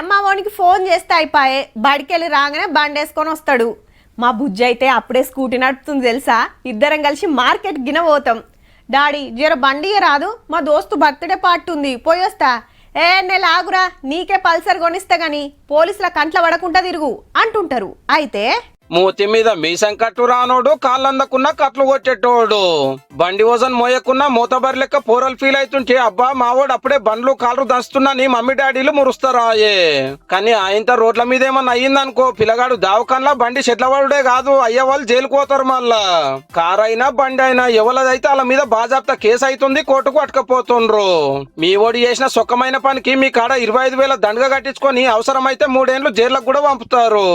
మా వానికి ఫోన్ చేస్తే అయిపోయే బడికెళ్ళి రాగానే బండి వేసుకొని వస్తాడు. మా బుజ్జి అయితే అప్పుడే స్కూటీ నడుపుతుంది తెలుసా. ఇద్దరం కలిసి మార్కెట్ గిన పోతాం. డాడీ జర బండి రాదు, మా దోస్తు బర్త్డే పార్టీ ఉంది పోయొస్తా. నెల ఆగురా, నీకే పల్సర్ కొనిస్తా గాని పోలీసుల కంట్ల పడకుండా తిరుగు అంటుంటారు. అయితే మూతి మీద మీసం కట్టు రానోడు, కాళ్ళందకున్నా కట్లు కొట్టేటోడు, బండి వజన్ మోయకున్నా మూతబరి లెక్క పోరలు ఫీల్ అవుతుంటే అబ్బా మావోడు అప్పుడే బండ్లు కాళ్ళు దంచుతున్నా నీ మమ్మీ డాడీలు మురుస్తారాయే. కానీ ఆయనతో రోడ్ల మీద ఏమన్నా అయ్యిందనుకో పిల్లగాడు దావకాన్లా బండి చెట్ల వాడుడే కాదు అయ్య వాళ్ళు జైలుకు పోతారు. మళ్ళా కార్ అయినా బండి అయినా ఎవరిదైతే వాళ్ళ మీద బాజాప్తా కేసు అవుతుంది, కోర్టుకు పట్టుకపోతుండ్రు. మీ ఓడి చేసిన సొక్కమైన పనికి మీ కాడ 25,000 దండగా కట్టించుకొని అవసరమైతే 3 ఏళ్లు జైలుకు కూడా పంపుతారు.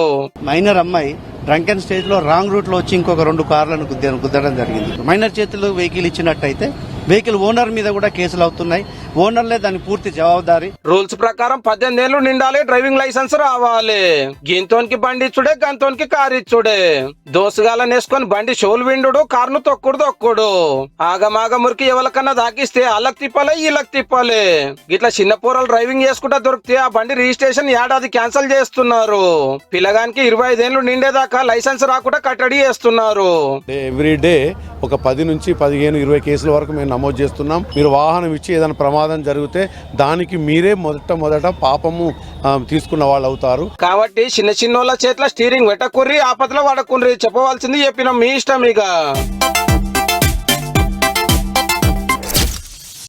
మైనర్ అమ్మాయి డ్రంకెన్ స్టేజ్ లో రాంగ్ రూట్ లో వచ్చి ఇంకొక 2 కార్లను గుద్దడం జరిగింది. మైనర్ చేతుల్లో వెహికల్ ఇచ్చినట్టయితే వెహికల్ ఓనర్ మీద కూడా కేసులు అవుతున్నాయి. ఓనర్లే దాని పూర్తి జవాబుదారీ. రూల్స్ ప్రకారం 18 ఏళ్లు నిండాలి, డ్రైవింగ్ లైసెన్స్ రావాలి. గింతోనికి బండి ఇచ్చుడే, గంతోనికి కారు ఇచ్చుడే. దోసుగాలను వేసుకొని బండి షోలు విండు, కారును తొక్కుడు. ఆగమాగమురికి ఎవరికన్నా దాకిస్తే వాళ్ళకి తిప్పాలి, వీళ్ళకి తిప్పాలి. ఇట్లా చిన్న పూరలు డ్రైవింగ్ చేసుకుంటా దొరికితే ఆ బండి రిజిస్ట్రేషన్ ఏడాది క్యాన్సిల్ చేస్తున్నారు. పిల్లగానికి 25 ఏళ్లు నిండేదాకా లైసెన్స్ రాకుండా కట్టడి చేస్తున్నారు. ఎవ్రీ డే ఒక 10 నుంచి 15, 20 కేసుల వరకు మేము నమోదు చేస్తున్నాం. మీరు వాహనం ఇచ్చి ఏదైనా ప్రమాదం జరిగితే దానికి మీరే మొదట పాపము తీసుకున్న వాళ్ళు అవుతారు. కాబట్టి చిన్నోళ్ళ చేతిలో స్టీరింగ్ పెట్టకుర్రి, ఆపదలో పడకుర్రి. చెప్పవలసింది చెప్పిన మీ ఇష్టం ఇక.